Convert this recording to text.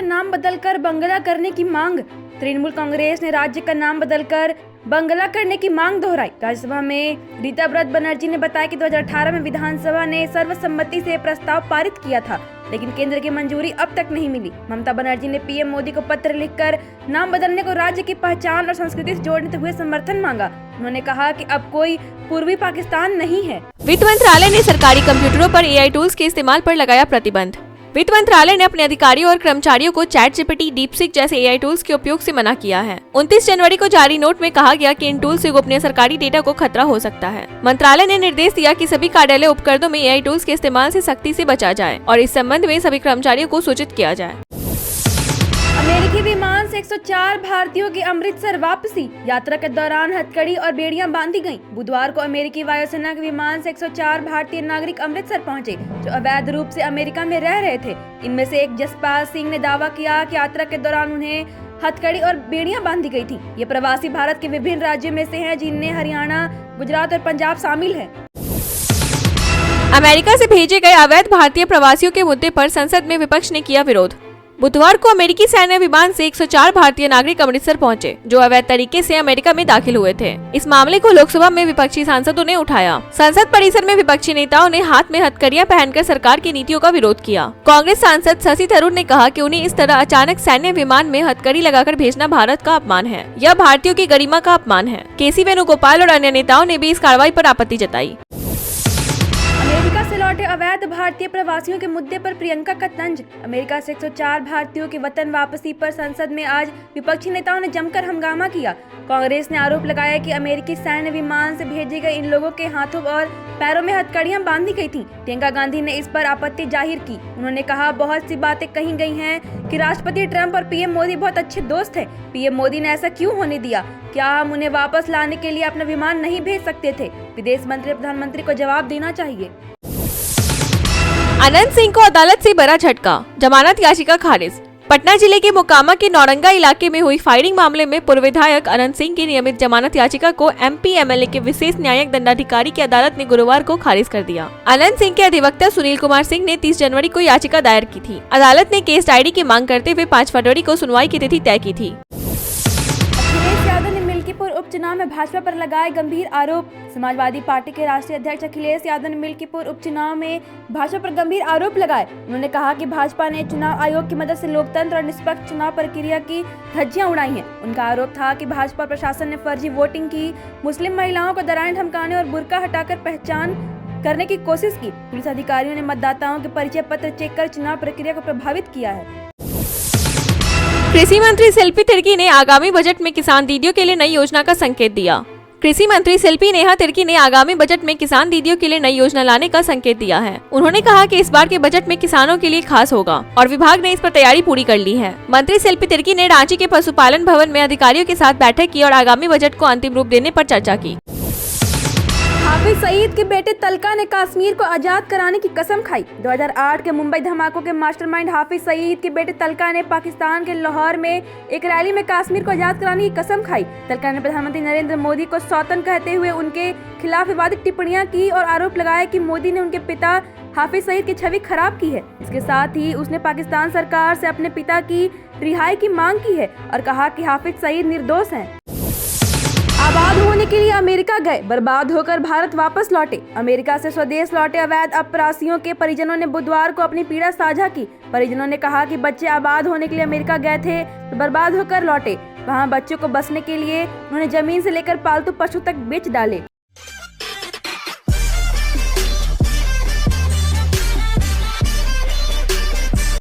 नाम बदलकर बंगला करने की मांग। तृणमूल कांग्रेस ने राज्य का नाम बदलकर बंगला करने की मांग दोहराई। राज्यसभा में रीताव्रत बनर्जी ने बताया कि 2018 में विधानसभा ने सर्वसम्मति से प्रस्ताव पारित किया था, लेकिन केंद्र की मंजूरी अब तक नहीं मिली। ममता बनर्जी ने पीएम मोदी को पत्र लिखकर नाम बदलने को राज्य की पहचान और संस्कृति से जोड़ते हुए समर्थन मांगा। उन्होंने कहा कि अब कोई पूर्वी पाकिस्तान नहीं है। वित्त मंत्रालय ने सरकारी कंप्यूटरों पर एआई टूल्स के इस्तेमाल पर लगाया प्रतिबंध। वित्त मंत्रालय ने अपने अधिकारियों और कर्मचारियों को चैटजीपीटी, डीपसीक जैसे एआई टूल्स के उपयोग से मना किया है। 29 जनवरी को जारी नोट में कहा गया कि इन टूल्स से गोपनीय सरकारी डेटा को खतरा हो सकता है। मंत्रालय ने निर्देश दिया कि सभी कार्यालय उपकरणों में एआई टूल्स के इस्तेमाल से सख्ती से बचा जाए और इस संबंध में सभी कर्मचारियों को सूचित किया जाए। अमेरिकी विमान से 104 भारतीयों की अमृतसर वापसी। यात्रा के दौरान हथकड़ी और बेड़ियां बांधी गईं। बुधवार को अमेरिकी वायुसेना के विमान से 104 भारतीय नागरिक अमृतसर पहुंचे, जो अवैध रूप से अमेरिका में रह रहे थे। इनमें से एक जसपाल सिंह ने दावा किया कि यात्रा के दौरान उन्हें हथकड़ी और बेड़ियां बांधी गई थी। ये प्रवासी भारत के विभिन्न राज्यों में से हैं, जिनमें हरियाणा, गुजरात और पंजाब शामिल है। अमेरिका से भेजे गए अवैध भारतीय प्रवासियों के मुद्दे पर संसद में विपक्ष ने किया विरोध। बुधवार को अमेरिकी सैन्य विमान से 104 भारतीय नागरिक अमृतसर पहुंचे, जो अवैध तरीके से अमेरिका में दाखिल हुए थे। इस मामले को लोकसभा में विपक्षी सांसदों ने उठाया। संसद परिसर में विपक्षी नेताओं ने हाथ में हथकड़ियां पहनकर सरकार की नीतियों का विरोध किया। कांग्रेस सांसद शशि थरूर ने कहा कि उन्हें इस तरह अचानक सैन्य विमान में हथकड़ी लगाकर भेजना भारत का अपमान है। यह भारतीयों की गरिमा का अपमान है। केसी वेणुगोपाल और अन्य नेताओं ने भी इस कार्रवाई पर आपत्ति जताई। अमेरिका से लौटे अवैध भारतीय प्रवासियों के मुद्दे पर प्रियंका का तंज। अमेरिका से 104 भारतीयों की वतन वापसी पर संसद में आज विपक्षी नेताओं ने जमकर हंगामा किया। कांग्रेस ने आरोप लगाया कि अमेरिकी सैन्य विमान से भेजे गए इन लोगों के हाथों और पैरों में हथकड़ियां बांधी गई थीं। प्रियंका गांधी ने इस पर आपत्ति जाहिर की। उन्होंने कहा, बहुत सी बातें कही गई हैं कि राष्ट्रपति ट्रंप और पीएम मोदी बहुत अच्छे दोस्त हैं। पीएम मोदी ने ऐसा क्यों होने दिया? क्या हम उन्हें वापस लाने के लिए अपना विमान नहीं भेज सकते थे? विदेश मंत्री प्रधानमंत्री को जवाब देना चाहिए। अनंत सिंह को अदालत से बड़ा झटका, जमानत याचिका खारिज। पटना जिले के मोकामा के नौरंगा इलाके में हुई फायरिंग मामले में पूर्व विधायक अनंत सिंह की नियमित जमानत याचिका को एमपी एमएलए के विशेष न्यायिक दंडाधिकारी की अदालत ने गुरुवार को खारिज कर दिया। अनंत सिंह के अधिवक्ता सुनील कुमार सिंह ने 30 जनवरी को याचिका दायर की थी। अदालत ने केस डायरी की मांग करते हुए 5 फरवरी को सुनवाई की तिथि तय की थी। मिल्कीपुर उपचुनाव में भाजपा पर लगाए गंभीर आरोप। समाजवादी पार्टी के राष्ट्रीय अध्यक्ष अखिलेश यादव ने मिल्कीपुर उपचुनाव में भाजपा पर गंभीर आरोप लगाए। उन्होंने कहा कि भाजपा ने चुनाव आयोग की मदद से लोकतंत्र और निष्पक्ष चुनाव प्रक्रिया की धज्जियां उड़ाई हैं। उनका आरोप था कि भाजपा प्रशासन ने फर्जी वोटिंग की, मुस्लिम महिलाओं को डराने धमकाने और बुर्का हटाकर पहचान करने की कोशिश की। पुलिस अधिकारियों ने मतदाताओं के परिचय पत्र चेक कर चुनाव प्रक्रिया को प्रभावित किया है। कृषि मंत्री शिल्पी तिर्की ने आगामी बजट में किसान दीदियों के लिए नई योजना का संकेत दिया। कृषि मंत्री शिल्पी नेहा तिर्की ने आगामी बजट में किसान दीदियों के लिए नई योजना लाने का संकेत दिया है। उन्होंने कहा कि इस बार के बजट में किसानों के लिए खास होगा और विभाग ने इस पर तैयारी पूरी कर ली है। मंत्री शिल्पी तिर्की ने रांची के पशुपालन भवन में अधिकारियों के साथ बैठक की और आगामी बजट को अंतिम रूप देने पर चर्चा की। हाफिज सईद के बेटे तलका ने कश्मीर को आजाद कराने की कसम खाई। 2008 के मुंबई धमाकों के मास्टरमाइंड हाफिज सईद के बेटे तलका ने पाकिस्तान के लाहौर में एक रैली में कश्मीर को आजाद कराने की कसम खाई। तलका ने प्रधानमंत्री नरेंद्र मोदी को सौतन कहते हुए उनके खिलाफ विवादित टिप्पणियां की और आरोप लगाया कि मोदी ने उनके पिता हाफिज सईद की छवि खराब की है। इसके साथ ही उसने पाकिस्तान सरकार से अपने पिता की रिहाई की मांग की है और कहा कि हाफिज सईद निर्दोष हैं। आबाद होने के लिए अमेरिका गए, बर्बाद होकर भारत वापस लौटे। अमेरिका से स्वदेश लौटे अवैध अप्रवासियों के परिजनों ने बुधवार को अपनी पीड़ा साझा की। परिजनों ने कहा कि बच्चे आबाद होने के लिए अमेरिका गए थे तो बर्बाद होकर लौटे। वहां बच्चों को बसने के लिए उन्होंने जमीन से लेकर पालतू पशु तक बेच डाले।